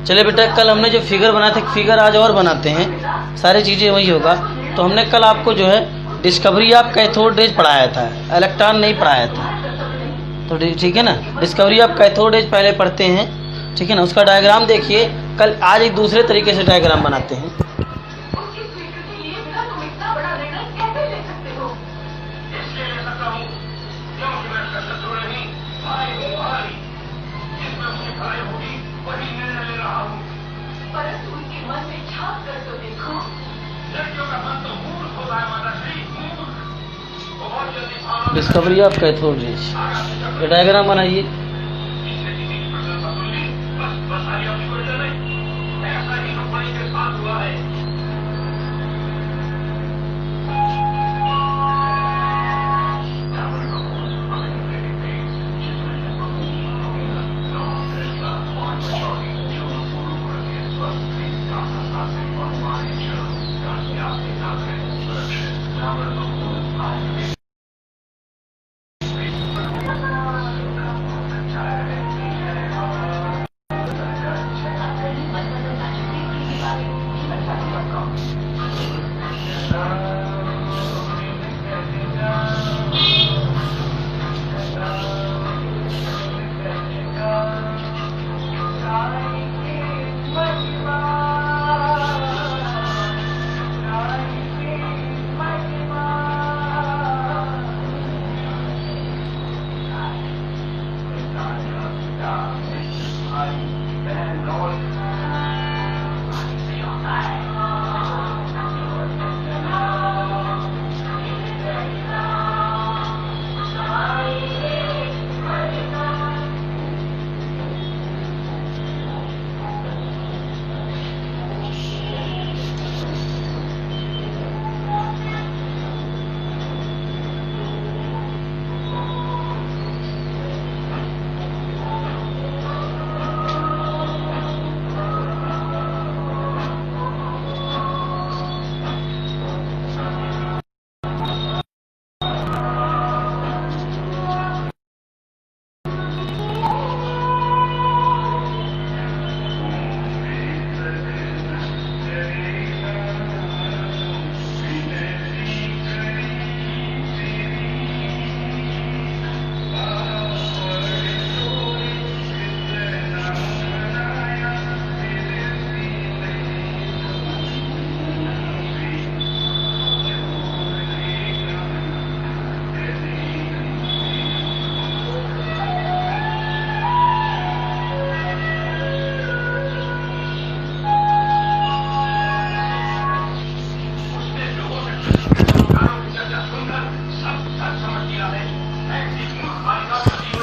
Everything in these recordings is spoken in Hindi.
चले बेटा, कल हमने जो फिगर बनाए थे, फिगर आज और बनाते हैं, सारी चीज़ें वही होगा। तो हमने कल आपको जो है डिस्कवरी ऑफ कैथोड रेज पढ़ाया था, इलेक्ट्रॉन नहीं पढ़ाया था। तो ठीक है ना, डिस्कवरी ऑफ कैथोड रेज पहले पढ़ते हैं, ठीक है ना। उसका डायग्राम देखिए, कल आज एक दूसरे तरीके से डायग्राम बनाते हैं। डिस्कवरी ऑफ कैथोड रेज, ये डायग्राम बनाइए।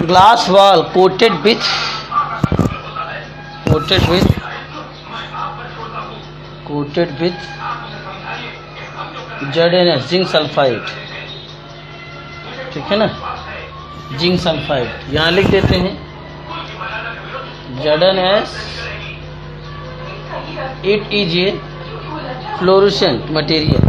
Glass wall coated with ZnS zinc sulphide, ठीक है ना, जिंक सल्फाइड यहाँ लिख देते हैं। ZnS it is a fluorescent material.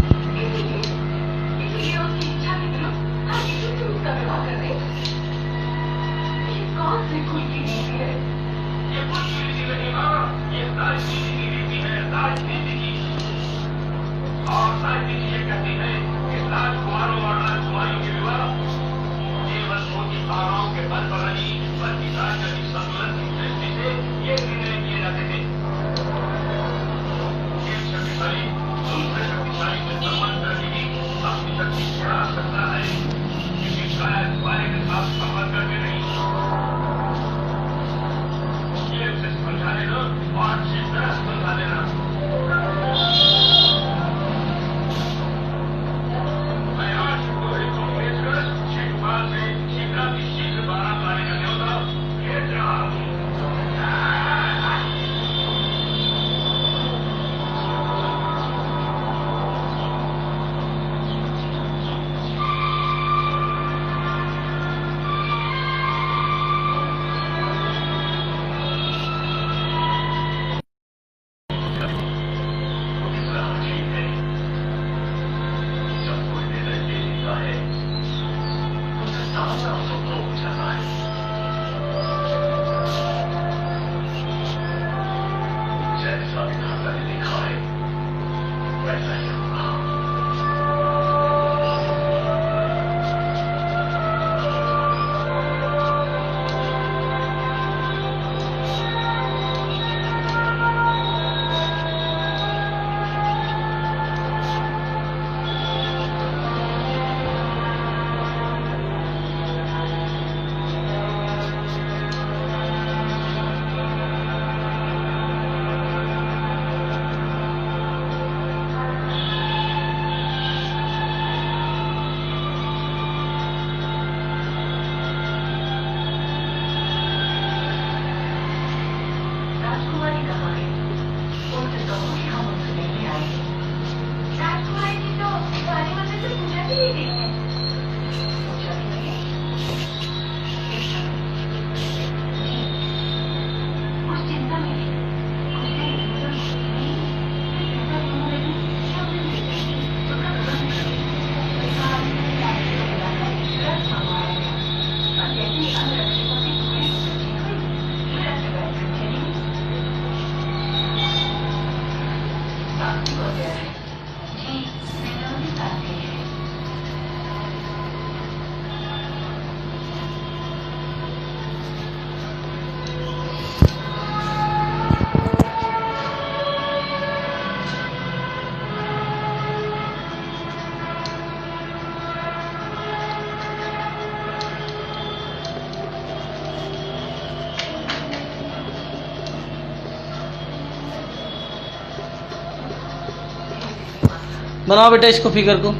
बनाओ बेटा इसको, फिगर को,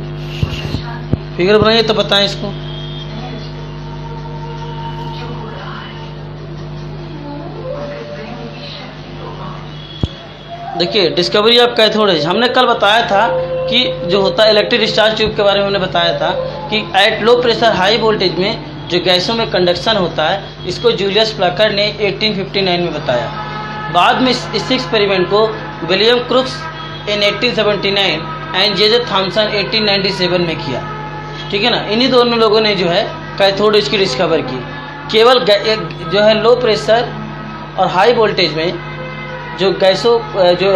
फिगर बनाइए तो बताएं इसको। देखिए डिस्कवरी ऑफ कैथोड रेज, हमने कल बताया था कि जो होता है इलेक्ट्रिक डिस्चार्ज ट्यूब के बारे में हमने बताया था कि at low pressure high voltage में जो गैसों में कंडक्शन होता है, इसको जूलियस प्लैकर्ड ने 1859 में बताया। बाद में इस एक्सपेरिमेंट को William crooks in 1879 and J Thomson 1897 में किया। ठीक है ना, इन्हीं दोनों लोगों ने जो है कैथोड रेज की डिस्कवर की। केवल जो है लो प्रेशर और हाई वोल्टेज में जो गैसों जो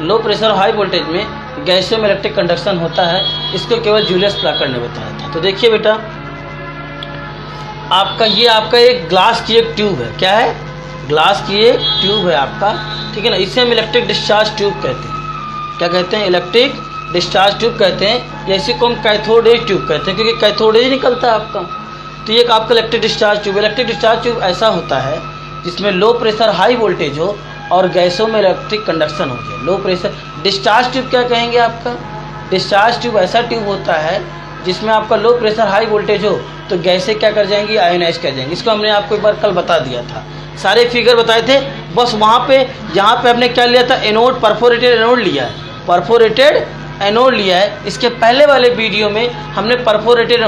लो प्रेशर और हाई वोल्टेज में गैसों में इलेक्ट्रिक कंडक्शन होता है, इसको केवल जूलियस प्लैकर्ड ने बताया था। तो देखिए बेटा, आपका एक ग्लास की एक ट्यूब है। क्या है? ग्लास की एक ट्यूब है आपका। ठीक है ना, इसे हम इलेक्ट्रिक डिस्चार्ज ट्यूब कहते हैं। क्या कहते हैं? इलेक्ट्रिक डिस्चार्ज ट्यूब कहते हैं, या इसी को हम कैथोड रेज ट्यूब कहते हैं, क्योंकि कैथोड रेज निकलता है आपका। तो ये आपका electric discharge tube. Electric discharge tube ऐसा होता है जिसमें लो प्रेशर हाई वोल्टेज हो और गैसों में इलेक्ट्रिक कंडक्शन हो जाए। लो प्रेशर डिस्चार्ज ट्यूब क्या कहेंगे आपका? डिस्चार्ज ट्यूब ऐसा ट्यूब होता है जिसमें आपका लो प्रेशर हाई वोल्टेज हो तो गैसें क्या कर जाएंगी? आयोनाइज कर जाएंगी। इसको हमने आपको एक बार कल बता दिया था, सारे फिगर बताए थे। बस वहाँ पे जहाँ पे हमने क्या लिया था? एनोड, परफोरेटेड एनोड लिया है, परफोरेटेड एनोड लिया है। इसके पहले वाले वीडियो में हमने परफोरेटेड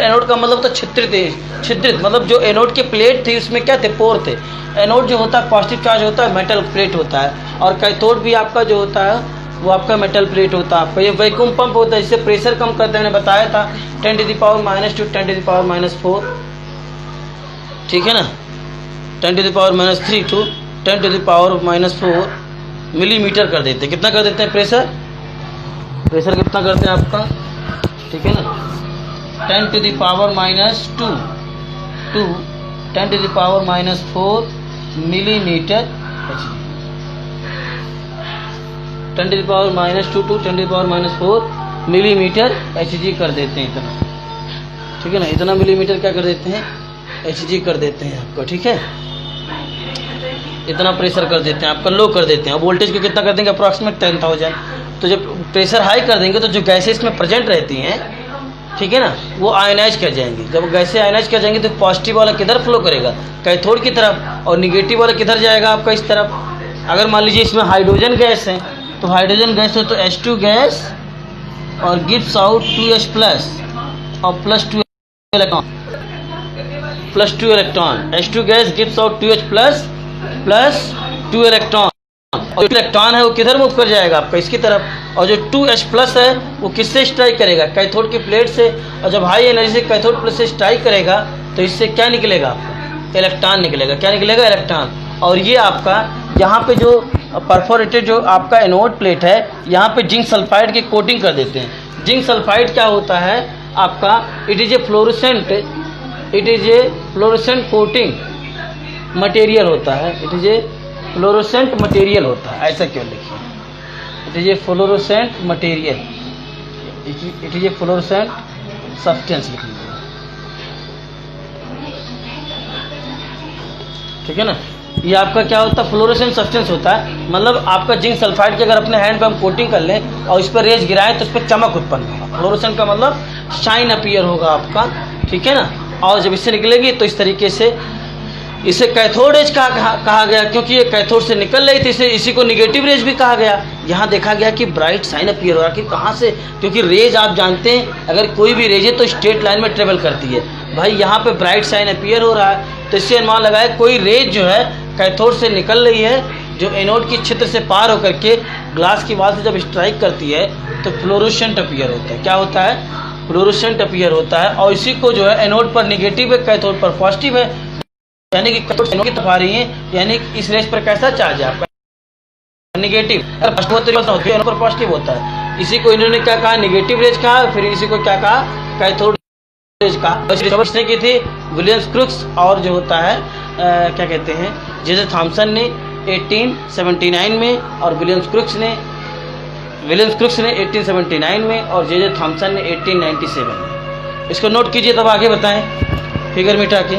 एनोड का मतलब तो छिद्रित मतलब जो एनोड की प्लेट थी उसमें क्या थे? पोर थे। एनोड जो होता है पॉजिटिव चार्ज होता है, मेटल प्लेट होता है, और कैथोड भी आपका जो होता है वो आपका मेटल प्लेट होता है। आपका ये वैक्यूम पंप होता है, जिससे प्रेशर कम करते हैं। मैंने बताया था 10⁻⁻2 10⁻⁻4, ठीक है ना, 10⁻³ टू 10⁻⁻4 मिलीमीटर कर देते हैं। कितना कर देते हैं प्रेशर कितना करते हैं आपका? ठीक है ना, 10⁻⁻2 to 10⁻⁻4 millimetre, 10⁻⁻2 to 10⁻⁻4 millimetre Hg कर देते हैं इतना। ठीक है ना, इतना मिलीमीटर क्या कर देते हैं? Hg कर देते हैं आपको। ठीक है, इतना प्रेशर कर देते हैं आपका, लो कर देते हैं। और वोल्टेज को कितना कर देंगे? अप्रॉक्सीमेट 10,000। तो जब प्रेशर हाई कर देंगे तो जो गैसें इसमें प्रेजेंट रहती हैं, ठीक है ना, वो आयनाइज कर जाएंगी। जब गैसें आयनाइज कर जाएंगी तो पॉजिटिव वाला किधर फ्लो करेगा? कैथोड की तरफ, और निगेटिव वाला किधर जाएगा आपका? इस तरफ। अगर मान लीजिए इसमें हाइड्रोजन गैस है, तो हाइड्रोजन गैस हो तो H2 गैस और गिव्स आउट 2H प्लस और +2 electron. H2 gas gives out 2H plus +2 electron, और जो इलेक्ट्रॉन है वो किधर मूव कर जाएगा आपका? इसकी तरफ। और जो 2H प्लस है वो किससे स्ट्राइक करेगा? कैथोड की प्लेट से। और जब हाई एनर्जी से कैथोड प्लेट से स्ट्राइक करेगा तो इससे क्या निकलेगा आपका? इलेक्ट्रॉन निकलेगा। क्या निकलेगा? इलेक्ट्रॉन। और ये आपका यहाँ पे जो परफोरेटेड जो आपका एनोड प्लेट है, यहाँ पे जिंक सल्फाइड की कोटिंग कर देते हैं। जिंक सल्फाइड क्या होता है आपका? It is a fluorescent coating material होता है। It is a fluorescent material होता है। ऐसा क्यों लिखिए? It is a fluorescent material, it is a fluorescent substance लिख लीजिए। ठीक है ना, ये आपका क्या होता है? फ्लोरोसेंट सब्सटेंस होता है। मतलब आपका जिंक सल्फाइड की अगर अपने हैंड पे हम कोटिंग कर लें और इस पर रेज गिराएं तो उस पर चमक उत्पन्न होगा। फ्लोरोसेंट का मतलब शाइन अपीयर होगा आपका। ठीक है ना, और जब इससे निकलेगी तो इस तरीके से इसे कैथोड रेज कहा गया, क्योंकि ये कैथोड से निकल रही थी। इसी को निगेटिव रेज भी कहा गया। यहाँ देखा गया कि ब्राइट साइन अपीयर हो रहा कि कहाँ से? क्योंकि रेज आप जानते हैं अगर कोई भी रेज है तो स्ट्रेट लाइन में ट्रेवल करती है। भाई यहाँ पे ब्राइट साइन अपीयर हो रहा है, तो इससे अनुमान लगाया कोई रेज जो है कैथोड से निकल रही है, जो एनोड की क्षेत्र से पार होकर के ग्लास की वॉल से जब स्ट्राइक करती है तो फ्लोरोसेंट अपीयर होता है। क्या होता है? फ्लोरोसेंट अपीयर होता है। और इसी को जो है एनोड पर निगेटिव है, कैथोड पर पॉजिटिव है, यानी कि कैथोड एनोड की तरफ आ रही है, यानी इस रेज पर कैसा चार्ज है आपका? निगेटिव। अगर पॉजिटिव होता है एनोड पर पॉजिटिव होता है। इसी को इन्होंने क्या कहा? निगेटिव रेज कहा। फिर इसी को क्या कहा? कैथोड रेज कहा। इसने की थी विलियम क्रुक्स और जो होता है क्या कहते हैं, जे थॉमसन ने 1879 में, और विलियम क्रुक्स ने 1879 में, और जे थॉमसन ने 1897 में। इसको नोट कीजिए, तब आगे बताएं फिगर मिटा के।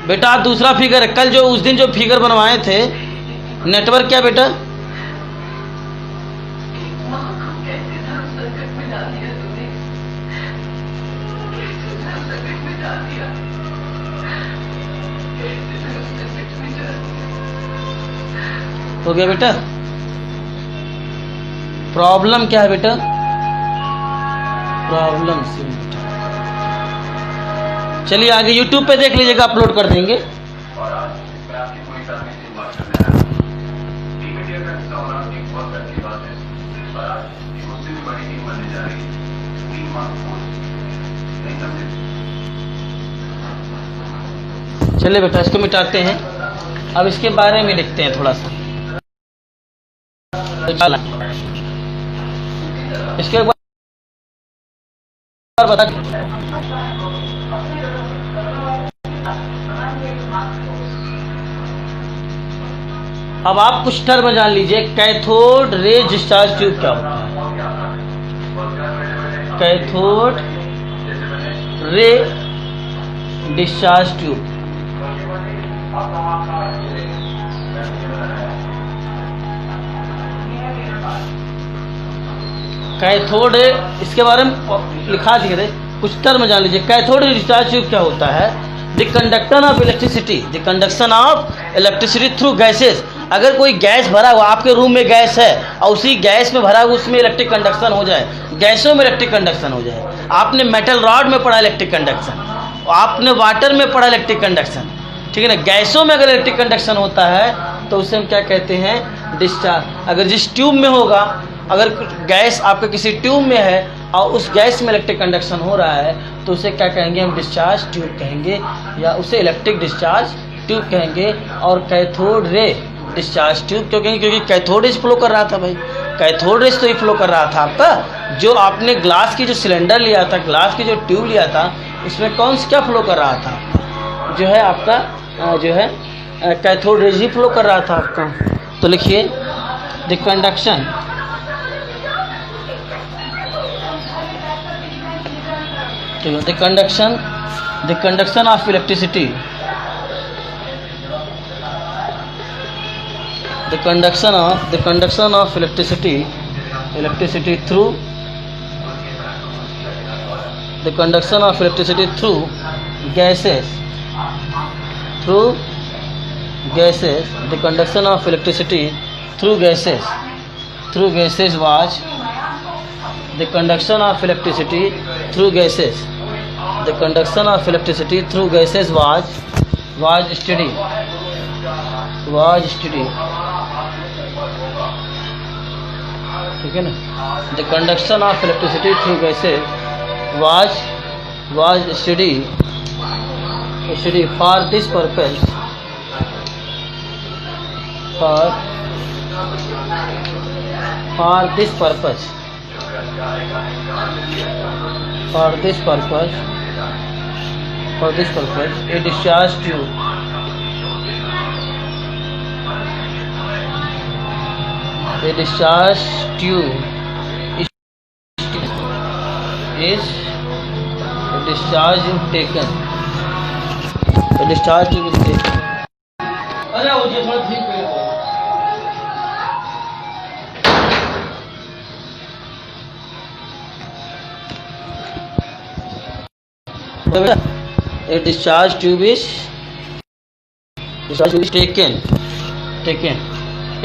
बेटा दूसरा फिगर है, कल जो उस दिन जो फिगर बनवाए थे नेटवर्क क्या बेटा? हो गया बेटा? प्रॉब्लम क्या है बेटा? प्रॉब्लम से बेटा, चलिए आगे YouTube पे देख लीजिएगा, अपलोड कर देंगे। चलिए बेटा, इसको मिटाते हैं। अब इसके बारे में लिखते हैं थोड़ा सा। इसके बाद बता, अब आप कुछ टर्म जान लीजिए। कैथोड रे डिस्चार्ज ट्यूब क्या होता है? Cathode ray discharge tube, cathode, इसके बारे में लिखा दिए थे, कुछ टर्म जान लीजिए। कैथोड डिस्चार्ज ट्यूब क्या होता है? The conduction of electricity, the conduction of electricity through gases. अगर कोई गैस भरा हुआ, आपके रूम में गैस है और उसी गैस में भरा हुआ उसमें इलेक्ट्रिक कंडक्शन हो जाए, गैसों में इलेक्ट्रिक कंडक्शन हो जाए। आपने मेटल रॉड में पढ़ा इलेक्ट्रिक कंडक्शन, आपने वाटर में पढ़ा इलेक्ट्रिक कंडक्शन, ठीक है ना। गैसों में अगर इलेक्ट्रिक कंडक्शन होता है तो उसे हम क्या कहते हैं? डिस्चार्ज। अगर जिस ट्यूब में होगा, अगर गैस आपके किसी ट्यूब में है और उस गैस में इलेक्ट्रिक कंडक्शन हो रहा है तो उसे क्या कहेंगे? हम डिस्चार्ज ट्यूब कहेंगे, या उसे इलेक्ट्रिक डिस्चार्ज ट्यूब कहेंगे। और कैथोड रे डिस्चार्ज ट्यूब क्यों कहेंगे? क्योंकि कैथोड रेज फ्लो कर रहा था भाई, कैथोड रेज तो ही फ्लो कर रहा था आपका। जो आपने ग्लास की जो सिलेंडर लिया था, ग्लास की जो ट्यूब लिया था, उसमें कौन सा क्या फ्लो कर रहा था? जो है आपका जो है कैथोड रेज ही फ्लो कर रहा था आपका। तो लिखिए the conduction, the conduction of electricity, the conduction of electricity through, the conduction of electricity through gases, the conduction of electricity through gases was, the conduction of electricity through gases, the conduction of electricity through gases was steady, ठीक है ना। The conduction of electricity through gases was study for this purpose, for this purpose A discharge tube, a discharge tube is a discharge tube taken, a discharge tube is taken। अरे वो जो थोड़ा ठीक है। A discharge tube is taken,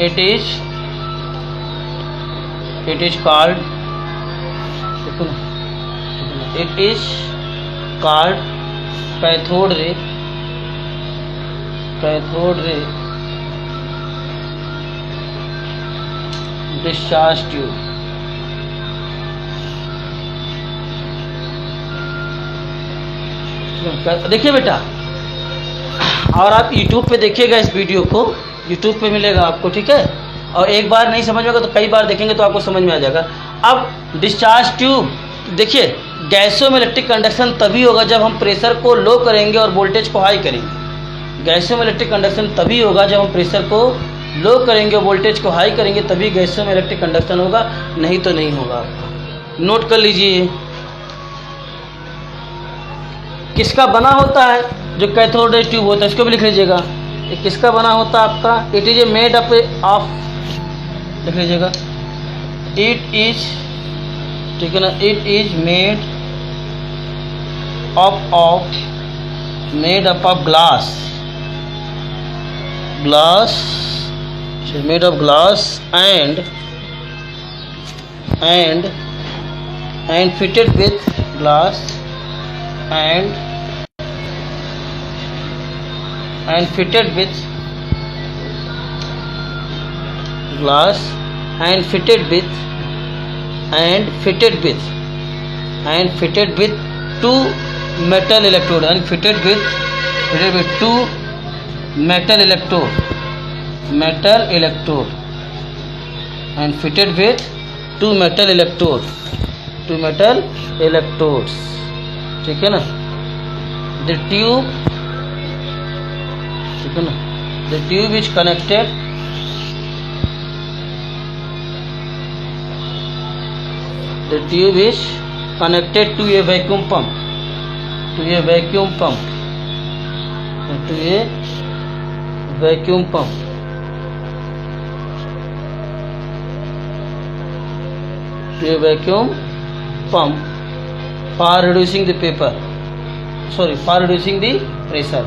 it is called cathode ray discharge tube। देखिए बेटा, और आप YouTube पे देखिएगा इस वीडियो को, YouTube पे मिलेगा आपको, ठीक है। और एक बार नहीं समझ में आएगा तो कई बार देखेंगे तो आपको समझ में आ जाएगा। अब डिस्चार्ज ट्यूब देखिए, गैसों में इलेक्ट्रिक कंडक्शन तभी होगा जब हम प्रेशर को लो करेंगे और वोल्टेज को हाई करेंगे। गैसों में इलेक्ट्रिक कंडक्शन तभी होगा जब हम प्रेशर को लो करेंगे और वोल्टेज को हाई करेंगे, तभी गैसों में इलेक्ट्रिक कंडक्शन होगा, नहीं तो नहीं होगा। नोट कर लीजिए। किसका बना होता है? जो कैथोड रे ट्यूब होता है, इसको भी लिख लीजिएगा। ये किसका बना होता है आपका? It is a made up of, लिख लीजिएगा, इट इज, ठीक है ना, it is made up of glass, made of glass and fitted with glass and fitted with glass and fitted with two metal electrode and fitted with two metal electrode and fitted with two metal electrodes, ठीक है ना. The tube, ठीक है ना, the tube is connected to a vacuum pump, to a vacuum pump for reducing the pressure, for reducing the pressure.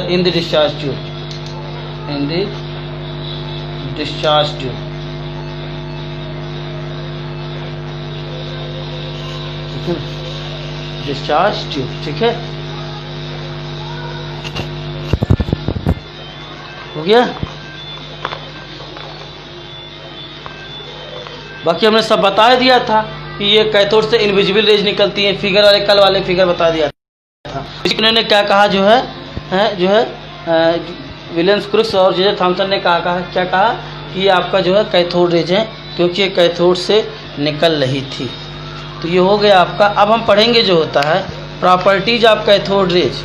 In the discharge tube, discharge tube, ठीक है, हो गया. बाकी हमने सब बता दिया था कि ये कैथोड से इनविजिबल रेज निकलती हैं. फिगर वाले, कल वाले फिगर बता दिया था. इन्होंने क्या कहा, जो है विलियम्स क्रुक्स और जे थॉमसन ने क्या कहा कि ये आपका जो है कैथोड रेज है, क्योंकि ये कैथोड से निकल रही थी. तो ये हो गया आपका. अब हम पढ़ेंगे जो होता है प्रॉपर्टीज ऑफ कैथोड रेज,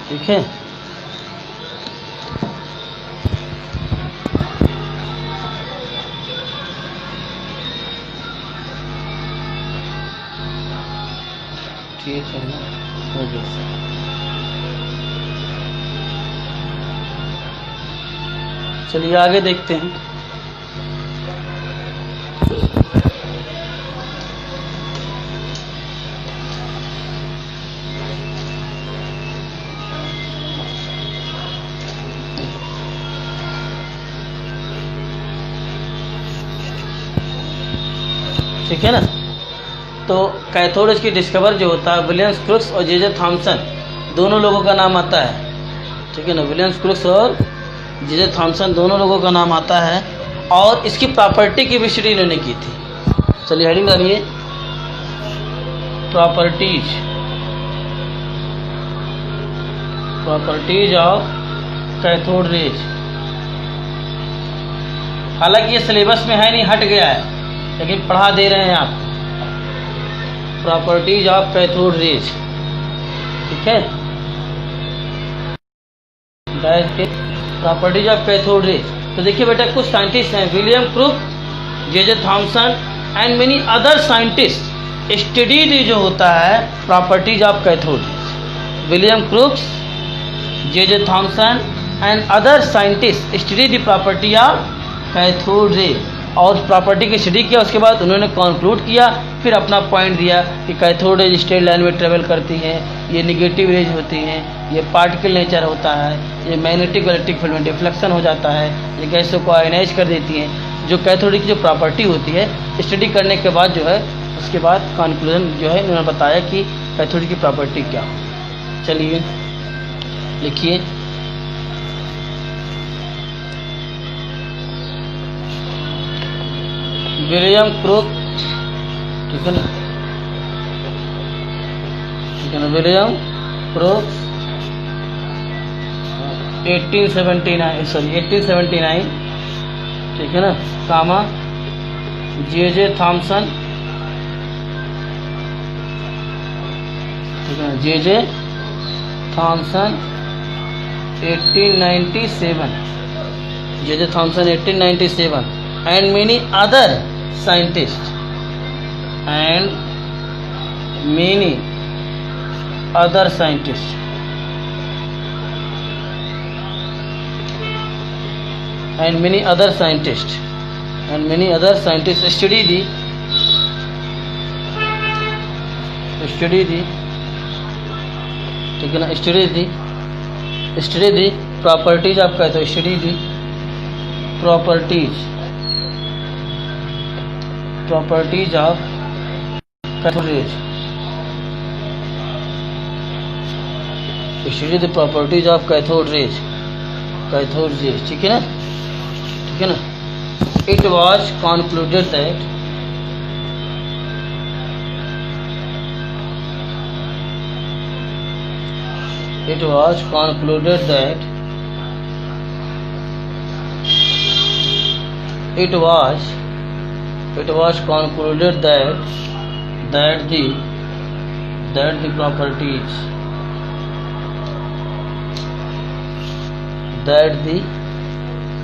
ठीक है. ठीक है ना, हो गया. चलिए आगे देखते हैं. ठीक है ना. तो कैथोड रेज की डिस्कवर जो होता है विलियम्स क्रुक्स और जे थॉमसन, दोनों लोगों का नाम आता है. ठीक है ना, विलियम्स क्रुक्स और जे थॉमसन दोनों लोगों का नाम आता है. और इसकी प्रॉपर्टी की भी स्टडी इन्होंने की थी. चलिए हेडिंग डालिए, प्रॉपर्टीज ऑफ कैथोड रेज. हालांकि ये सिलेबस में है नहीं, हट गया है, लेकिन पढ़ा दे रहे हैं आप. प्रॉपर्टीज ऑफ कैथोड रेज, ठीक है. Properties of cathode rays. तो देखिए बेटा, कुछ साइंटिस्ट हैं, William Crook, J Thomson and many other scientist studied जो होता है properties of cathode rays. William Crookes, J Thomson and other scientist studied the property of cathode rays. और प्रॉपर्टी की स्टडी किया, उसके बाद उन्होंने कंक्लूड किया, फिर अपना पॉइंट दिया कि कैथोड रेज स्ट्रेट लाइन में ट्रेवल करती हैं, ये निगेटिव रेज होती हैं, ये पार्टिकल नेचर होता है, ये मैग्नेटिक इलेक्ट्रिक फील्ड में डिफ्लेक्शन हो जाता है, ये गैसों को आयनाइज कर देती हैं. जो कैथोड की जो प्रॉपर्टी होती है, स्टडी करने के बाद जो है, उसके बाद कंक्लूजन जो है उन्होंने बताया कि कैथोड की प्रॉपर्टी क्या हो. चलिए लिखिए, विलियम क्रुक, ठीक है ना, विलियम क्रुक 1879, ठीक है ना, कामा जे थॉमसन, ठीक है, J Thomson 1897, J Thomson 1897 and many other scientists and many other scientists and many other scientists study the ठीक है ना, study the properties, आप कहते हो study the properties of cathode rays, study the properties of cathode rays, ठीक है ना, it was concluded that it was concluded that the properties that the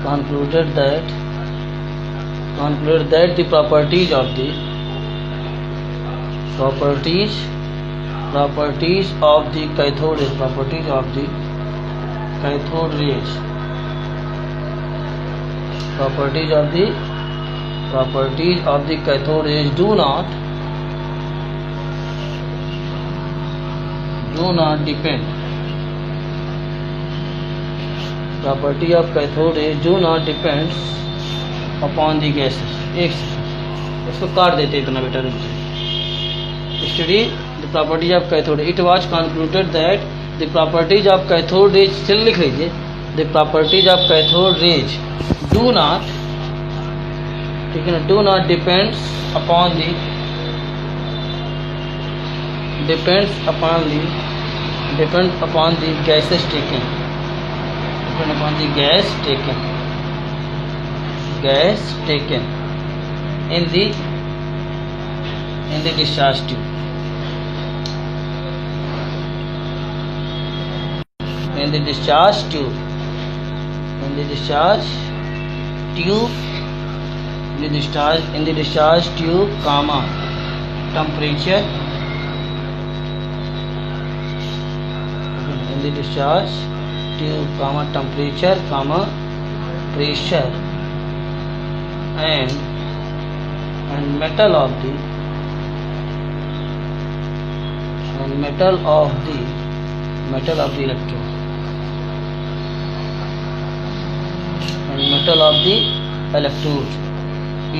concluded that the properties of the cathode rays, cathode rays do not depend, property of cathode rays do not depend upon the gases. एक सेकंड इसको काट देते इतना बेटा, रुक जाए. Study the properties of cathode. It was concluded that the properties of cathode rays, चल लिख लीजिए, the properties of cathode rays do not, ठीक है ना, do not depends upon the gases taken, depend upon the gas taken in the discharge tube, comma temperature, in the discharge tube, comma temperature, comma pressure, and metal of the electrode, and metal of the electrode, etc.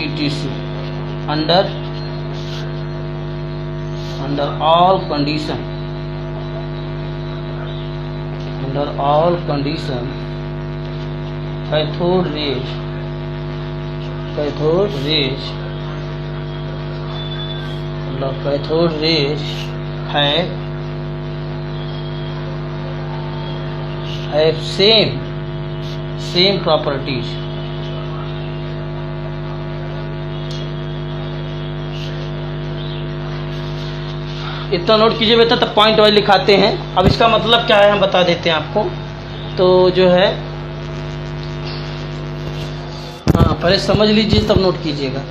under all condition, cathode rays have same properties. इतना नोट कीजिए बेटा, तब पॉइंट वाइज लिखाते हैं. अब इसका मतलब क्या है हम बता देते हैं आपको. तो जो है, हाँ पहले समझ लीजिए तब नोट कीजिएगा.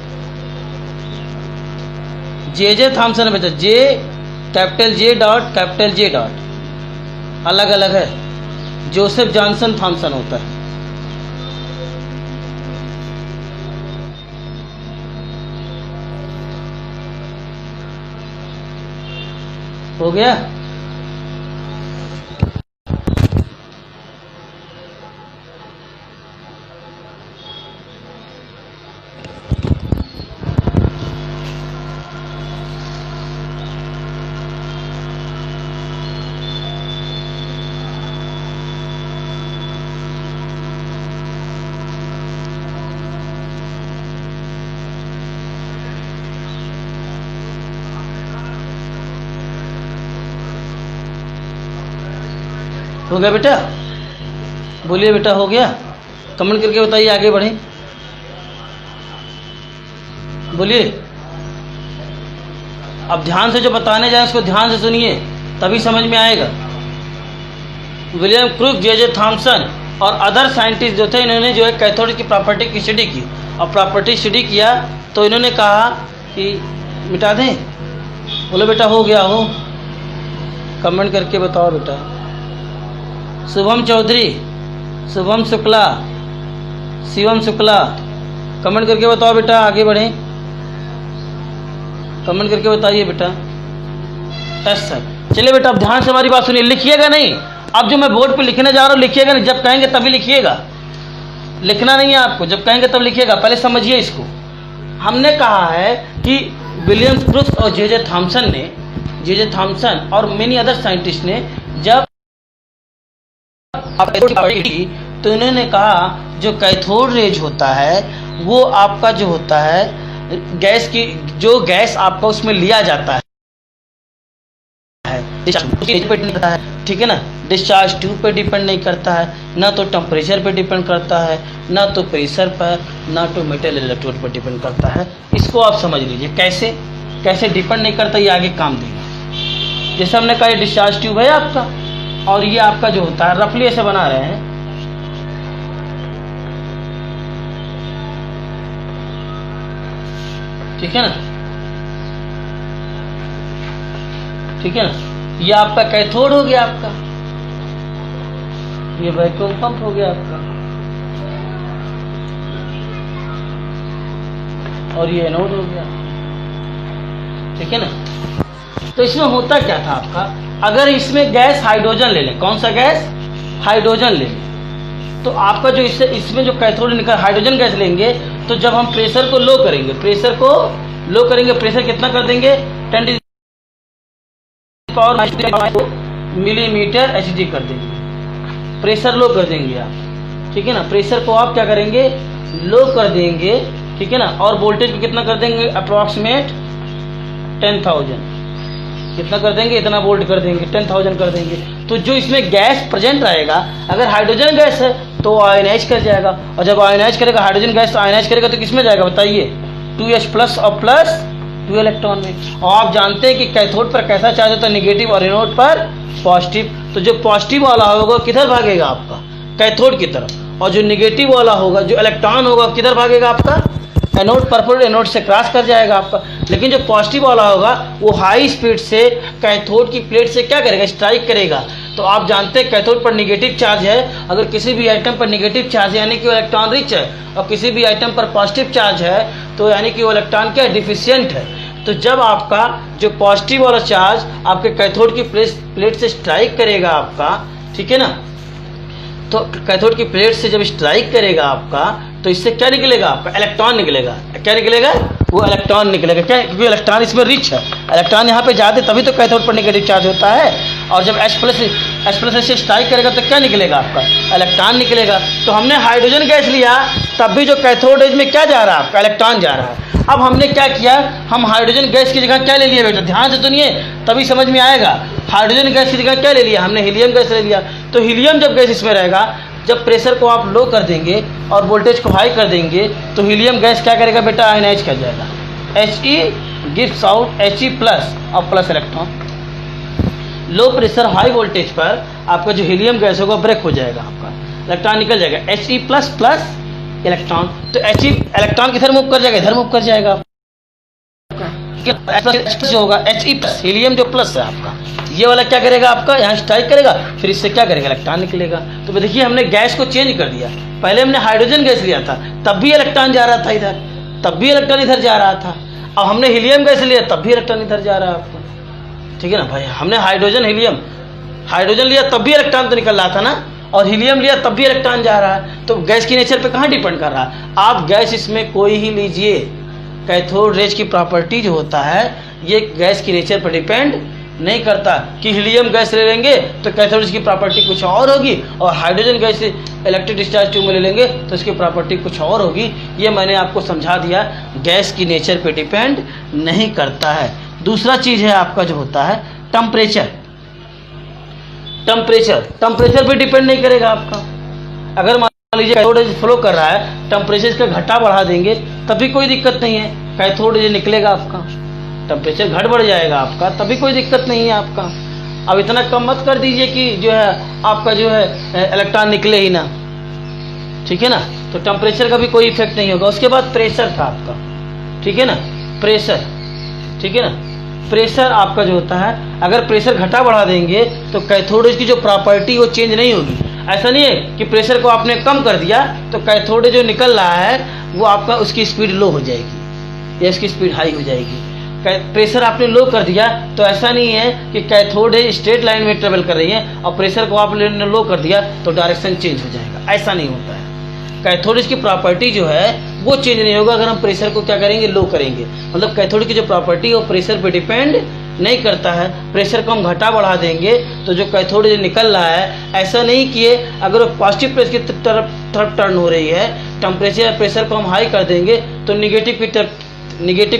जे थॉमसन बेटा, जे कैपिटल जे डॉट अलग अलग है. जोसेफ जॉनसन थॉमसन होता है. हो गया. हो गया बेटा? बोलिए बेटा, हो गया? कमेंट करके बताइए, आगे बढ़े. बोलिए. अब ध्यान से जो बताने जाए उसको ध्यान से सुनिए. तभी समझ में आएगा। विलियम क्रूक, जे थॉमसन और अदर साइंटिस्ट जो थे, इन्होंने जो है कैथोड की प्रॉपर्टी की स्टडी की, और प्रॉपर्टी स्टडी किया तो इन्होंने कहा कि मिटा दें। बोलो बेटा हो गया हो, कमेंट करके बताओ बेटा। शुभम चौधरी, शुभम शुक्ला, शिवम शुक्ला, कमेंट करके बताओ बेटा, आगे बढ़ें, कमेंट करके बताइए बेटा। Yes sir. चलिए बेटा अब ध्यान से हमारी बात सुनिए, लिखिएगा नहीं। अब जो मैं बोर्ड पे लिखने जा रहा हूँ लिखिएगा नहीं, जब कहेंगे तभी लिखिएगा, लिखना नहीं है आपको, जब कहेंगे तब लिखिएगा। पहले समझिए इसको। हमने कहा है कि विलियम क्रूक और जे थॉमसन और मेनी अदर साइंटिस्ट ने जब तो इन्होंने कहा जो कैथोड रेज होता है वो आपका जो होता है गैस की, जो गैस आपका उसमें लिया जाता है, ठीक है ना, डिस्चार्ज ट्यूब पे डिपेंड नहीं करता है, ना तो टेम्परेचर पे डिपेंड करता है, ना तो प्रेशर पर, ना तो मेटल इलेक्ट्रोड पर डिपेंड करता है। इसको आप समझ लीजिए कैसे कैसे डिपेंड नहीं करता, ये आगे काम देगा। जैसे हमने कहा डिस्चार्ज ट्यूब है आपका, और ये आपका जो होता है रफली ऐसे बना रहे हैं, ठीक है ना, ठीक है ना, ये आपका कैथोड हो गया, आपका ये वैक्यूम पंप हो गया आपका, और ये एनोड हो गया, ठीक है ना। तो इसमें होता क्या था आपका, अगर इसमें गैस हाइड्रोजन ले लें, कौन सा गैस, हाइड्रोजन ले लें, तो आपका जो इसमें जो कैथोड निकल हाइड्रोजन गैस लेंगे, तो जब हम प्रेशर को लो करेंगे, प्रेशर कितना कर देंगे, 10 मिलीमीटर एचजी कर देंगे, प्रेशर लो कर देंगे आप, ठीक है ना। प्रेशर को आप क्या करेंगे, लो कर देंगे, ठीक है ना, और वोल्टेज को कितना कर देंगे, अप्रोक्सीमेट 10,000, कितना कर देंगे, इतना वोल्ट कर देंगे, 10,000 कर देंगे। तो जो इसमें गैस प्रेजेंट रहेगा, अगर हाइड्रोजन गैस है तो आयनाइज कर जाएगा, और जब आयनाइज करेगा हाइड्रोजन गैस आयनाइज करेगा तो किसमें जाएगा बताइए, 2H प्लस और प्लस 2 इलेक्ट्रॉन में। और आप जानते हैं कि कैथोड पर कैसा चार्ज होता है, नेगेटिव, और एनोड पर पॉजिटिव। तो जो पॉजिटिव वाला होगा किधर भागेगा आपका, कैथोड की तरफ, और जो नेगेटिव वाला होगा, जो इलेक्ट्रॉन होगा, किधर भागेगा आपका, एनोड, परफोरेट एनोड से क्रॉस कर जाएगा आपका। लेकिन जो पॉजिटिव वाला होगा वो हाई स्पीड से कैथोड की प्लेट से क्या करेगा, स्ट्राइक करेगा। तो आप जानते हैं कैथोड पर नेगेटिव चार्ज है, अगर किसी भी आइटम पर नेगेटिव चार्ज है यानी कि वो इलेक्ट्रॉन रिच है, और किसी भी आइटम पर पॉजिटिव चार्ज है तो यानी कि वो इलेक्ट्रॉन क्या डिफिशियंट है। तो जब आपका जो पॉजिटिव वाला चार्ज आपके कैथोड की प्लेट से स्ट्राइक करेगा आपका, ठीक है ना, तो कैथोड की प्लेट से जब स्ट्राइक करेगा आपका, तो इससे क्या निकलेगा, आपका इलेक्ट्रॉन निकलेगा। क्या निकलेगा, वो इलेक्ट्रॉन निकलेगा। क्या, क्योंकि इलेक्ट्रॉन इसमें रिच है, इलेक्ट्रॉन यहाँ पे ज़्यादा, तभी तो कैथोड पर नेगेटिव चार्ज होता है। और जब H प्लस से स्ट्राइक करेगा तो क्या निकलेगा, आपका इलेक्ट्रॉन निकलेगा। तो हमने हाइड्रोजन गैस लिया, तब भी जो कैथोड रेज में क्या जा रहा है, आपका इलेक्ट्रॉन जा रहा है। अब हमने क्या किया, हम हाइड्रोजन गैस की जगह क्या ले लिया बेटा, ध्यान से सुनिए तभी समझ में आएगा। हाइड्रोजन गैस की जगह क्या ले लिया, हमने हीलियम गैस ले लिया। तो हीलियम जब गैस इसमें रहेगा, जब प्रेशर को आप लो कर देंगे और वोल्टेज को हाई कर देंगे, तो हीलियम गैस क्या करेगा बेटा, आयनाइज कर जाएगा। He gives out He plus और plus electron. Low pressure high voltage पर आपका जो हीलियम गैस होगा ब्रेक हो जाएगा, आपका इलेक्ट्रॉन निकल जाएगा, He प्लस प्लस इलेक्ट्रॉन। तो He इलेक्ट्रॉन किधर मूव कर जाएगा, इधर मूव कर जाएगा। जो होगा He प्लस, हीलियम जो प्लस है आपका, ये वाला क्या करेगा, आपका यहाँ स्ट्राइक करेगा, फिर इससे क्या करेगा, इलेक्ट्रॉन निकलेगा। तो देखिए हमने गैस को चेंज कर दिया। पहले हमने हाइड्रोजन गैस लिया था, तब भी इलेक्ट्रॉन जा रहा था इधर, तब भी इलेक्ट्रॉन इधर जा रहा था। अब हमने हीलियम गैस लिया, तब भी इलेक्ट्रॉन इधर जा रहा है आपको, ठीक है ना भाई। हमने हाइड्रोजन लिया, तब भी इलेक्ट्रॉन तो निकल रहा था ना, और हीलियम लिया तब भी इलेक्ट्रॉन जा रहा है। तो गैस की नेचर पे कहाँ डिपेंड कर रहा है, आप गैस इसमें कोई ही लीजिए, कैथोड रेज की प्रॉपर्टी जो होता है ये गैस की नेचर पर डिपेंड नहीं करता। कि हीलियम गैस ले लेंगे तो कैथोड रेज की प्रॉपर्टी कुछ और होगी, और hydrogen gas electric discharge tube में ले लेंगे तो इसकी प्रॉपर्टी कुछ और होगी। ये मैंने आपको समझा दिया, गैस की नेचर पे डिपेंड नहीं करता है। दूसरा चीज़ है आपका जो होता है टेम्परेचर पे डिपेंड नहीं करेगा आपका। अगर मान लीजिए कैथोड रेज फ्लो कर रहा है, टेम्परेचर का घटा बढ़ा देंगे तभी कोई दिक्कत नहीं है, कैथोड रेज निकलेगा आपका, टेम्परेचर घट बढ़ जाएगा आपका, तभी कोई दिक्कत नहीं है आपका। अब इतना कम मत कर दीजिए कि जो है आपका जो है इलेक्ट्रॉन निकले ही ना, ठीक है ना। तो टेम्परेचर का भी कोई इफेक्ट नहीं होगा। उसके बाद प्रेशर था आपका, ठीक है ना, प्रेशर, ठीक है ना। प्रेशर आपका जो होता है, अगर प्रेशर घटा बढ़ा देंगे तो कैथोड रेज की जो प्रॉपर्टी वो चेंज नहीं होगी। ऐसा नहीं है कि प्रेशर को आपने कम कर दिया तो कैथोड रेज जो निकल रहा है वो आपका उसकी स्पीड लो हो जाएगी या इसकी स्पीड हाई हो जाएगी। प्रेशर आपने लो कर दिया तो ऐसा नहीं है कि कैथोड रेज स्ट्रेट लाइन में ट्रेवल कर रही है और प्रेशर को आपने लो कर दिया तो डायरेक्शन चेंज हो जाएगा, ऐसा नहीं होता है। कैथोड रेज की प्रॉपर्टी जो है वो चेंज नहीं होगा अगर हम प्रेशर को क्या करेंगे, लो करेंगे। मतलब कैथोड की जो प्रॉपर्टी है वो प्रेशर पे डिपेंड नहीं करता है। प्रेशर को हम घटा बढ़ा देंगे तो जो कैथोड रेज निकल रहा है, ऐसा नहीं कि अगर वो पॉजिटिव प्रेस की तरफ टर्न हो रही है, टेम्परेचर या प्रेशर को हम हाई कर देंगे तो निगेटिव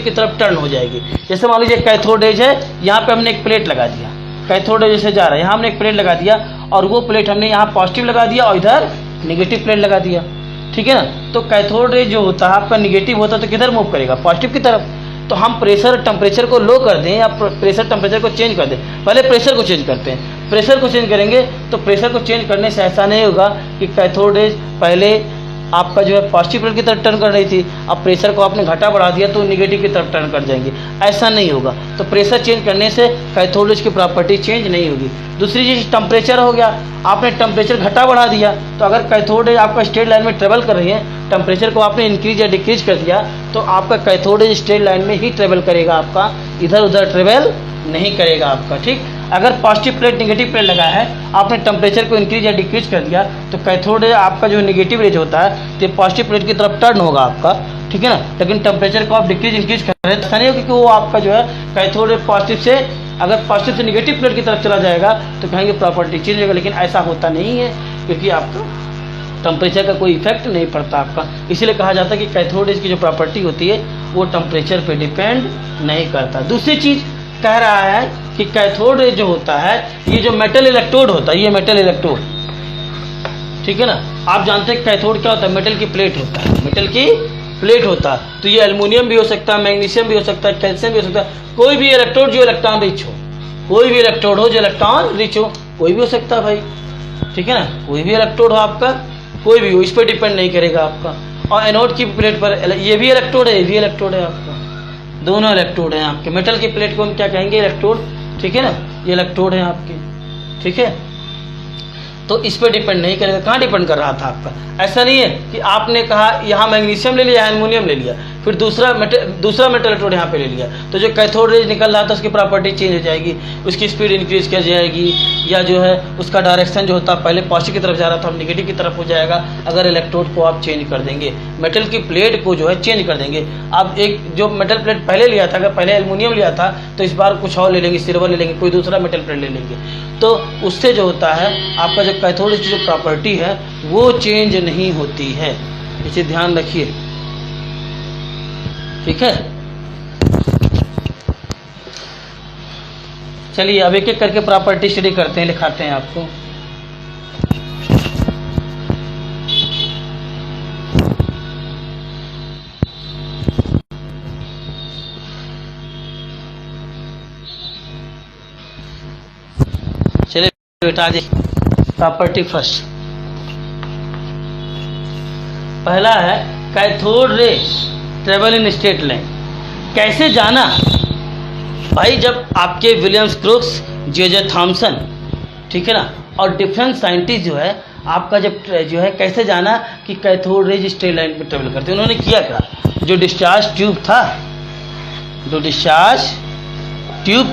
की तरफ टर्न हो जाएगी। जैसे मान लीजिए कैथोड रेज है, यहाँ पे हमने एक प्लेट लगा दिया, कैथोड रेज जैसे जा रहा है, यहाँ हमने एक प्लेट लगा दिया और वो प्लेट हमने यहाँ पॉजिटिव लगा दिया और इधर निगेटिव प्लेट लगा दिया, ठीक है ना। तो कैथोड रेज जो होता है आपका निगेटिव होता है तो किधर मूव करेगा, पॉजिटिव की तरफ। तो हम प्रेशर टेम्परेचर को लो कर दें या प्रेशर टेम्परेचर को चेंज कर दें, पहले प्रेशर को चेंज करते हैं। प्रेशर को चेंज करेंगे तो प्रेशर को चेंज करने से ऐसा नहीं होगा कि कैथोड रेज पहले आपका जो है पॉजिटिव प्लेट की तरफ टर्न कर रही थी, अब प्रेशर को आपने घटा बढ़ा दिया तो निगेटिव की तरफ टर्न कर जाएंगे, ऐसा नहीं होगा। तो प्रेशर चेंज करने से कैथोड रेज की प्रॉपर्टी चेंज नहीं होगी। दूसरी चीज़ टेम्परेचर हो गया, आपने टेम्परेचर घटा बढ़ा दिया तो अगर कैथोड रेज आपका स्ट्रेट लाइन में ट्रेवल कर रही है, टेम्परेचर को आपने इंक्रीज या डिक्रीज कर दिया तो आपका कैथोड रेज स्ट्रेट लाइन में ही ट्रेवल करेगा, आपका इधर उधर ट्रेवल नहीं करेगा आपका, ठीक। अगर पॉजिटिव प्लेट निगेटिव प्लेट लगा है, आपने टेम्परेचर को इंक्रीज या डिक्रीज कर दिया तो कैथोड रेज आपका जो निगेटिव रेज होता है तो पॉजिटिव प्लेट की तरफ टर्न होगा आपका, ठीक है ना। लेकिन टेम्परेचर को आप डिक्रीज इंक्रीज कर रहे हैं तो ऐसा नहीं होगा कि वो आपका जो है कैथोड रेज पॉजिटिव से अगर पॉजिटिव से निगेटिव प्लेट की तरफ चला जाएगा तो कहेंगे प्रॉपर्टी चेंज होगा, लेकिन ऐसा होता नहीं है क्योंकि आपका टेम्परेचर का कोई इफेक्ट नहीं पड़ता आपका। इसीलिए कहा जाता है कि कैथोड रेज की जो प्रॉपर्टी होती है वो टेम्परेचर पे डिपेंड नहीं करता। दूसरी चीज़ कह रहा है कि कैथोड रेज जो होता है, ये जो मेटल इलेक्ट्रोड होता है, ये मेटल इलेक्ट्रोड, ठीक है ना। आप जानते हैं कैथोड क्या होता है, मेटल की प्लेट होता है, मेटल की प्लेट होता है। तो ये एल्युमिनियम भी हो सकता है, मैग्नीशियम भी हो सकता है, कैल्शियम भी हो सकता है, कोई भी इलेक्ट्रोड जो इलेक्ट्रॉन रिच हो, कोई भी इलेक्ट्रोड हो जो इलेक्ट्रॉन रिच हो, कोई भी हो सकता है भाई, ठीक है ना। कोई भी इलेक्ट्रोड हो आपका, कोई भी हो, इस पर डिपेंड नहीं करेगा आपका। और एनोड की प्लेट पर ये भी इलेक्ट्रोड है, ये भी इलेक्ट्रोड है आपका, दोनों इलेक्ट्रोड हैं आपके। मेटल की प्लेट को हम क्या कहेंगे, इलेक्ट्रोड, ठीक है ना, ये इलेक्ट्रोड है आपके, ठीक है। तो इस पर डिपेंड नहीं करेगा। कहाँ डिपेंड कर रहा था आपका, ऐसा नहीं है कि आपने कहा यहाँ मैग्नीशियम ले लिया, एल्युमिनियम ले लिया, फिर दूसरा मेटल इलेक्ट्रोड यहाँ पे ले लिया तो जो कैथोड रेज निकल रहा था उसकी प्रॉपर्टी चेंज हो जाएगी, उसकी स्पीड इंक्रीज कर जाएगी, या जो है उसका डायरेक्शन जो होता है पहले पॉजिटिव की तरफ जा रहा था अब निगेटिव की तरफ हो जाएगा अगर इलेक्ट्रोड को आप चेंज कर देंगे, मेटल की प्लेट को जो है चेंज कर देंगे। अब एक जो मेटल प्लेट पहले लिया था, अगर पहले एल्युमिनियम लिया था तो इस बार कुछ और ले लेंगे, सिल्वर ले लेंगे, कोई दूसरा मेटल प्लेट ले लेंगे, तो उससे जो होता है आपका जो कैथोड रेज की जो प्रॉपर्टी है वो चेंज नहीं होती है, इसे ध्यान रखिए, ठीक है। चलिए अब एक एक करके प्रॉपर्टी स्टडी करते हैं, लिखाते हैं आपको। चलिए बेटा प्रॉपर्टी फर्स्ट, पहला है cathode rays travel in straight line. कैसे जाना भाई, जब आपके विलियम्स क्रूक्स, जे थॉमसन, ठीक है ना, और डिफरेंट साइंटिस्ट जो है आपका जब जो है कैसे जाना कि कैथोड रेज स्ट्रेट लाइन में ट्रेवल करते हैं, उन्होंने किया क्या, जो डिस्चार्ज ट्यूब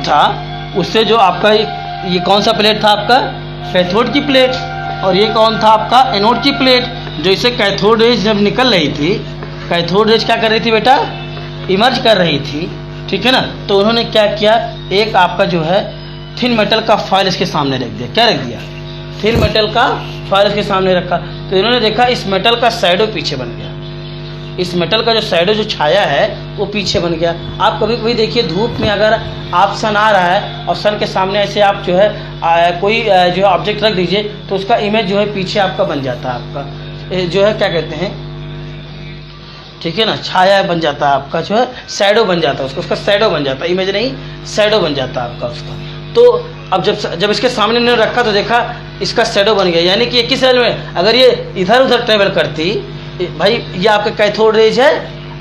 था उससे जो आपका ये कौन सा प्लेट था आपका, कैथोड की प्लेट, और ये कौन था आपका, एनोड की प्लेट। जो इसे कैथोड रेज जब निकल रही थी, कैथोड रेज क्या कर रही थी बेटा, इमर्ज कर रही थी, ठीक है ना। तो उन्होंने क्या किया, एक आपका जो है थिन मेटल का फॉयल इसके सामने रख दिया। क्या रख दिया, थिन मेटल का फॉयल इसके सामने रखा। तो इन्होंने देखा इस मेटल का शैडो पीछे बन गया, इस मेटल का जो शैडो जो छाया है वो पीछे बन गया। आप कभी कभी देखिए धूप में अगर आप सन आ रहा है और सन के सामने ऐसे आप जो है कोई जो है ऑब्जेक्ट रख दीजिए तो उसका इमेज जो है पीछे आपका बन जाता है, आपका जो है क्या कहते हैं, ठीक है ना, छाया बन जाता है आपका, जो है शैडो बन जाता है उसका शैडो बन जाता है, इमेज नहीं शैडो बन जाता है आपका उसका। तो अब जब इसके सामने इन्होंने रखा तो देखा इसका शैडो बन गया, यानी कि ये किस रेंज में, अगर ये इधर उधर ट्रेवल करती, भाई ये आपका कैथोड रेज है,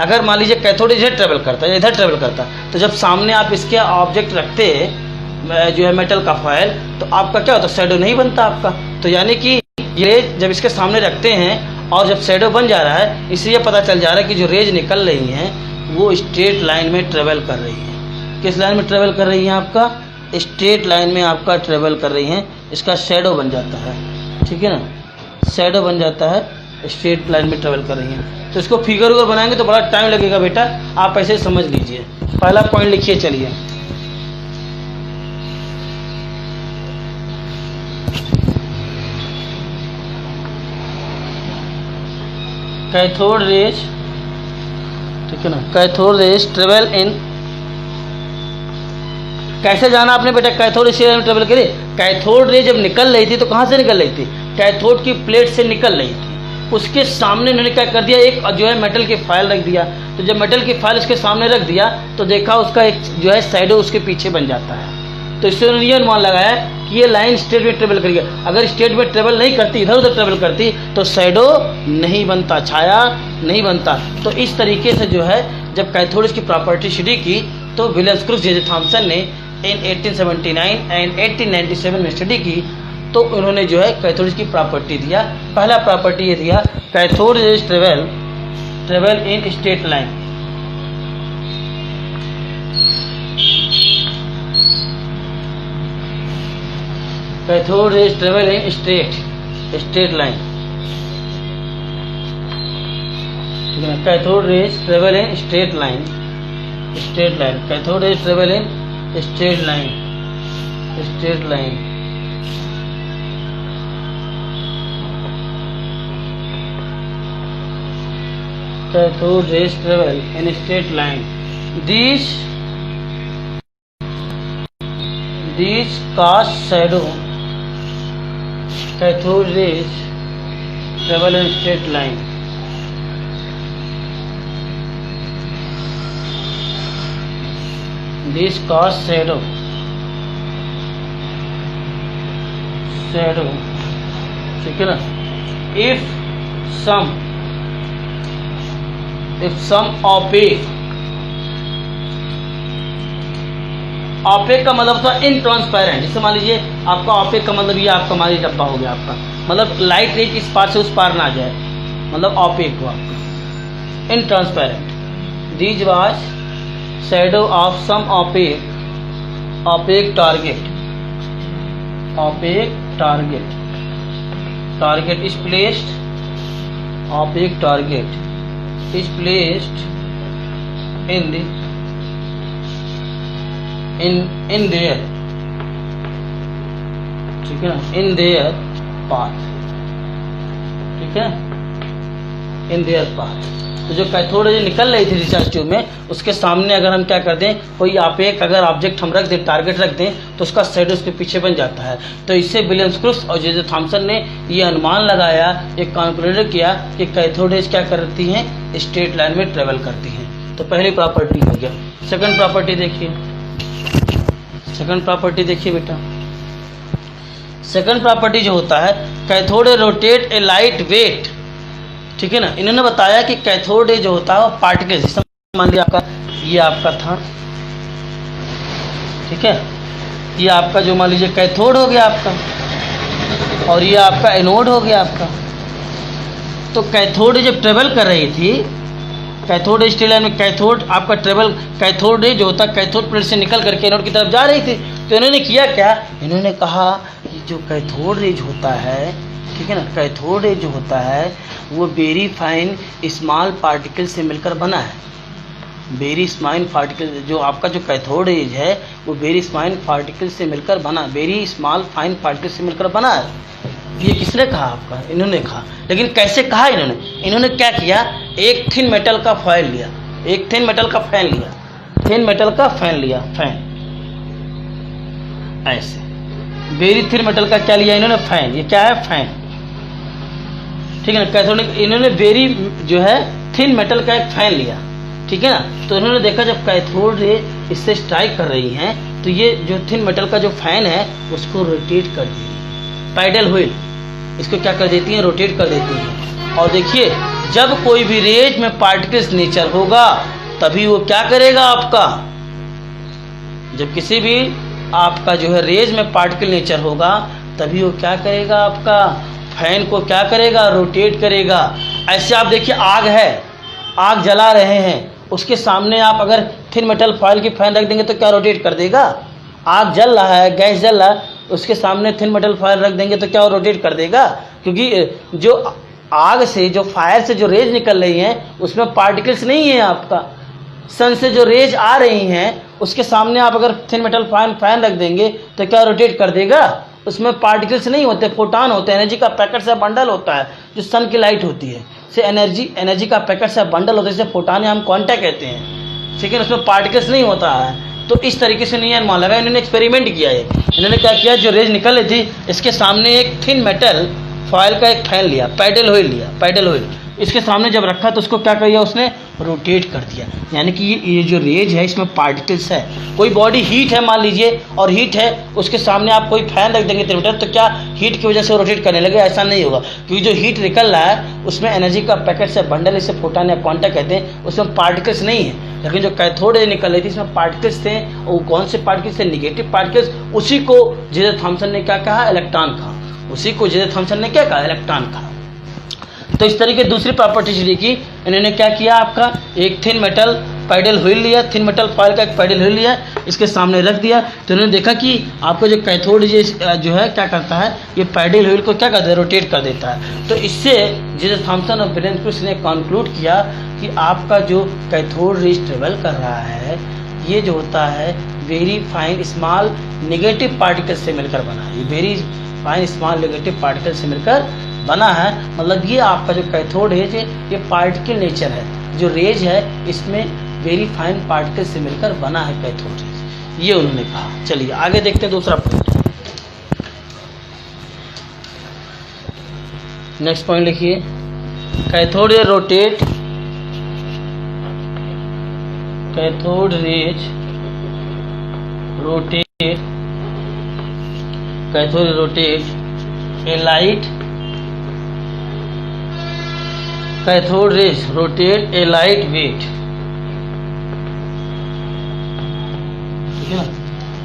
अगर मान लीजिए कैथोड रेज ट्रेवल करता है या इधर ट्रेवल करता, तो जब सामने आप इसके ऑब्जेक्ट रखते जो है मेटल का फॉयल, तो आपका क्या होता, शैडो नहीं बनता आपका। तो यानी कि ये रेज जब इसके सामने रखते हैं और जब शैडो बन जा रहा है, इसलिए पता चल जा रहा है कि जो रेज निकल रही हैं वो स्ट्रेट लाइन में ट्रेवल कर रही हैं। किस लाइन में ट्रेवल कर रही हैं, आपका स्ट्रेट लाइन में आपका ट्रेवल कर रही हैं, इसका शैडो बन जाता है, ठीक है ना, शैडो बन जाता है, स्ट्रेट लाइन में ट्रेवल कर रही हैं। तो इसको फिगर उगर बनाएंगे तो बड़ा टाइम लगेगा बेटा, आप ऐसे समझ लीजिए। पहला पॉइंट लिखिए, चलिए कैथोड रेज, ठीक है ना, कैथोड रेज ट्रेवल इन, कैसे जाना आपने बेटा, कैथोड रेज में ट्रेवल करिए। कैथोड रे जब निकल रही थी तो कहाँ से निकल रही थी, कैथोड की प्लेट से निकल रही थी। उसके सामने उन्होंने क्या कर दिया, एक जो है मेटल की फाइल रख दिया। तो जब मेटल की फाइल उसके सामने रख दिया तो देखा उसका एक जो है शैडो उसके पीछे बन जाता है। तो इससे उन्होंने ये अनुमान लगाया कि ये लाइन स्ट्रेट में ट्रेवल करेगी। अगर स्ट्रेट में ट्रेवल नहीं करती, इधर उधर ट्रेवल करती, तो शैडो नहीं बनता, छाया नहीं बनता। तो इस तरीके से जो है जब कैथोड की प्रॉपर्टी स्टडी की तो विलियम्स क्रूक्स, जे जे थॉमसन ने इन 1879 एंड 1897 में स्टडी की, तो उन्होंने जो है कैथोड की प्रॉपर्टी दिया। पहला प्रॉपर्टी ये दिया, cathode rays travel in straight line. Cathode rays travel in straight line, ठीक है। Cathode rays travel in straight line, cathode rays travel in straight line, cathode rays travel in straight line. These cast shadow, cathode rays travel in straight line. These cast shadow, ठीक है ना। If some opaque का मतलब था इनट्रांसपेरेंट। जैसे मान लीजिए आपका opaque का मतलब ये आपका मान लीजिए डब्बा हो गया आपका, मतलब लाइट रेज इस पार से उस पार ना जाए, मतलब opaque हो आपका, इनट्रांसपेरेंट। These was shadow of some opaque target is placed, opaque target is placed in their, ठीक है ना, in their path, ठीक है, in their path। तो जो कैथोड रेज निकल रही थी रिसर्च ट्यूब में, उसके सामने अगर हम क्या कर दें, कोई opaque अगर ऑब्जेक्ट हम रख दें, टारगेट रख दें, तो उसका शैडो उसके पीछे बन जाता है। तो इससे विलियम्स क्रूक्स और जे जे थॉमसन ने ये अनुमान लगाया, एक कॉन्क्लूड किया कि कैथोड रेज क्या करती हैं, स्ट्रेट लाइन में ट्रेवल करती हैं। तो पहली प्रॉपर्टी हो गया। सेकंड प्रॉपर्टी देखिए बेटा। सेकंड प्रॉपर्टी जो होता है, cathode rotate a light weight, ठीक है ना। इन्होंने बताया कि कैथोड जो होता है वो पार्टिकल, मान लिया आपका ये आपका था, ठीक है, ये आपका जो मान लीजिए कैथोड हो गया आपका, और ये आपका एनोड हो गया आपका। तो कैथोड जब ट्रेवल कर रही थी, कैथोड स्ट्रेट लाइन में कैथोड आपका ट्रेवल, कैथोड जो होता है कैथोड प्लेट से निकल करके एनोड की तरफ जा रही थी। तो इन्होंने किया क्या, इन्होंने कहा कि जो कैथोड रेज होता है, ठीक है ना, कैथोड रेज जो होता है वो वेरी फाइन स्मॉल पार्टिकल से मिलकर बना है। वेरी स्माइन पार्टिकल, जो आपका जो कैथोड रेज है वो वेरी स्माइन पार्टिकल से मिलकर बना, वेरी स्मॉल फाइन पार्टिकल से मिलकर बना है। ये किसने कहा आपका, इन्होंने कहा। लेकिन कैसे कहा इन्होंने क्या किया, एक थिन मेटल का फॉयल लिया, एक थिन मेटल का फैन लिया, थिन मेटल का फैन लिया, फैन ऐसे, वेरी थिन मेटल का क्या लिया इन्होंने, फैन। ये क्या है, फैन, ठीक है ना। कैथोड इन्होंने वेरी जो है थिन मेटल का एक फैन लिया, ठीक है ना। तो इन्होंने देखा जब कैथोड रे इससे स्ट्राइक कर रही हैं तो ये जो थिन मेटल का जो फैन है उसको रोटेट कर देगी। पैडल व्हील इसको क्या कर देती है, रोटेट कर देती है। और देखिए जब कोई भी रेज में पार्टिकल्स नेचर होगा तभी वो क्या करेगा आपका, जब किसी भी आपका जो है रेज में पार्टिकल नेचर होगा तभी वो क्या करेगा, आपका फैन को क्या करेगा, रोटेट करेगा। ऐसे आप देखिए आग है, आग जला रहे हैं, उसके सामने आप अगर थिन मेटल फॉयल की फैन रख देंगे तो क्या रोटेट कर देगा। आग जल रहा है, गैस जल रहा है, उसके सामने थिन मेटल फॉयल रख देंगे तो क्या वो रोटेट कर देगा, क्योंकि जो आग से, जो फायर से जो रेज निकल रही हैं उसमें पार्टिकल्स नहीं है। आपका सन से जो रेज आ रही हैं उसके सामने आप अगर थिन मेटल फैन रख देंगे तो क्या रोटेट कर देगा, उसमें पार्टिकल्स नहीं होते, फोटान होते हैं, एनर्जी का पैकेट से बंडल होता है जो सन की लाइट होती है, से एनर्जी का पैकेट से बंडल होता है, जिसे फोटान हम क्वांटा कहते हैं, ठीक है। उसमें पार्टिकल्स नहीं होता है। तो इस तरीके से नहीं मान लगा, इन्होंने एक्सपेरिमेंट किया है। इन्होंने क्या किया, जो रेज निकल रही थी इसके सामने एक थिन मेटल फॉयल का एक फैन लिया, पैडल व्हील इसके सामने जब रखा तो उसको क्या किया, उसने रोटेट कर दिया। यानी कि ये जो रेज है इसमें पार्टिकल्स है। कोई बॉडी हीट है मान लीजिए, और हीट है, उसके सामने आप कोई फैन रख देंगे थिन तो क्या हीट की वजह से रोटेट करने लगे, ऐसा नहीं होगा, क्योंकि जो हीट निकल रहा है उसमें एनर्जी का पैकेट से बंडल, इसे फोटान या क्वांटा कहते हैं, उसमें पार्टिकल्स नहीं है। लेकिन जो कैथोड रे निकल रही थी इसमें पार्टिकल्स थे, और कौन से पार्टिकल्स थे, निगेटिव पार्टिकल्स। उसी को जे थॉमसन ने क्या कहा, इलेक्ट्रॉन कहा। उसी को जे थॉमसन ने क्या कहा, इलेक्ट्रॉन कहा। तो इस तरीके दूसरी प्रॉपर्टी लिखी, इन्होंने क्या किया, आपका एक थिन मेटल पैडल व्हील लिया, थिन मेटल फॉयल का एक पैडल व्हील लिया, इसके सामने रख दिया, तो उन्होंने देखा कि आपका जो कैथोड जो है क्या करता है, ये पैडल व्हील को क्या करता है, रोटेट कर देता है। तो इससे जे थॉमसन और ब्रेनक्विस्ट ने कंक्लूड किया कि आपका जो कैथोड रेज ट्रेवल कर रहा है ये जो होता है very fine small negative particle से मिलकर बना है। ये very fine small negative particle से मिलकर बना है। मतलब ये आपका जो कैथोड रेज है ये पार्टिकल नेचर है, जो रेज है इसमें वेरी फाइन पार्टिकल से मिलकर बना है कैथोड रेज, ये उन्होंने कहा। चलिए आगे देखते हैं दूसरा पॉइंट। नेक्स्ट पॉइंट लिखिए, cathode rays rotate, cathode rays rotate, cathode rotate a light, cathode rays rotate a light weight, ठीक है ना।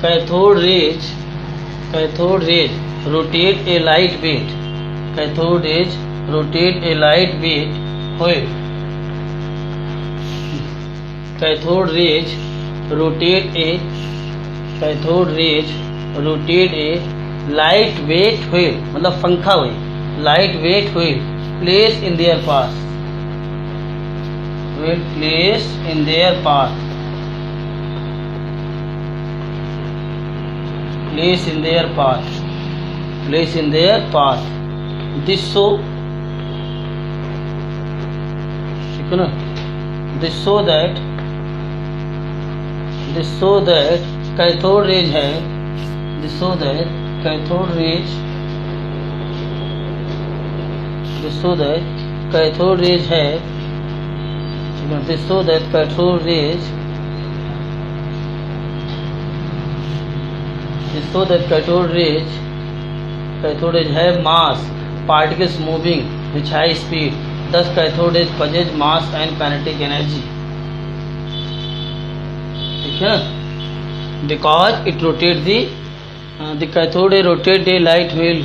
Cathode rays rotate a light weight, cathode rays rotate a light weight wheel, cathode rays rotate a light weight wheel, मतलब पंखा wheel, light weight wheel place in their path, will place in their path, place in their path, place in their path, this so, ठीक है ना, this so that cathode rays है, this so that cathode rays, so that cathode rays है, so that cathode rays, so that cathode rays है mass particles moving which high speed, thus cathode rays possess mass and kinetic energy, ठीक है, because it rotate the cathode ray rotate a light wheel,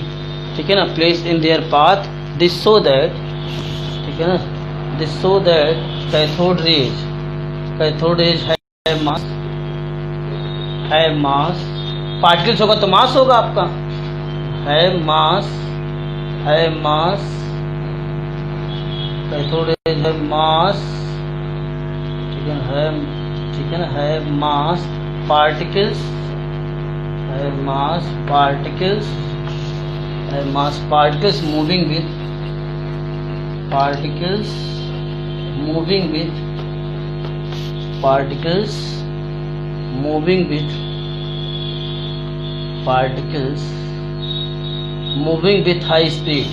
ठीक है ना, place in their path, this so that, ठीक है ना, this so that cathode rays है मास, पार्टिकल्स होगा तो मास होगा आपका, है मास, कैथोड रेज है मास, ठीक है ना, है मास पार्टिकल्स, है mass particles moving with, particles moving with high speed,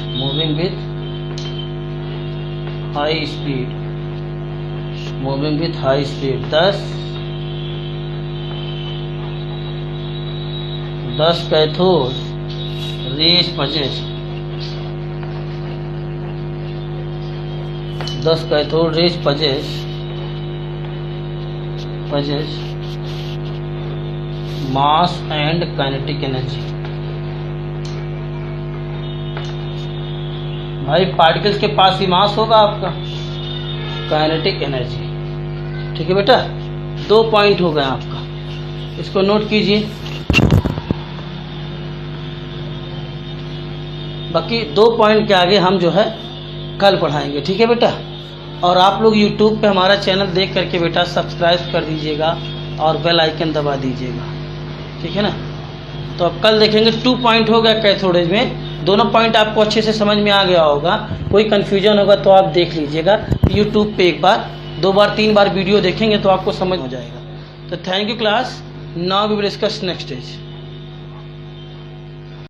moving with high speed, thus 10 cathode rays possess 10 cathode rays possess mass and kinetic energy. भाई पार्टिकल्स के पास ही मास होगा आपका, काइनेटिक एनर्जी। ठीक है बेटा, 2 पॉइंट हो गए आपका, इसको नोट कीजिए। बाकी 2 पॉइंट के आगे हम जो है कल पढ़ाएंगे। ठीक है बेटा, और आप लोग YouTube पे हमारा चैनल देख करके बेटा सब्सक्राइब कर दीजिएगा और बेल आइकन दबा दीजिएगा। ठीक है ना, तो अब कल देखेंगे। 2 पॉइंट हो गया कैथोड रेज में, दोनों पॉइंट आपको अच्छे से समझ में आ गया होगा। कोई कन्फ्यूजन होगा तो आप देख लीजिएगा YouTube पे, 1 बार 2 बार 3 बार वीडियो देखेंगे तो आपको समझ हो जाएगा। तो thank you class, now we will discuss next stage.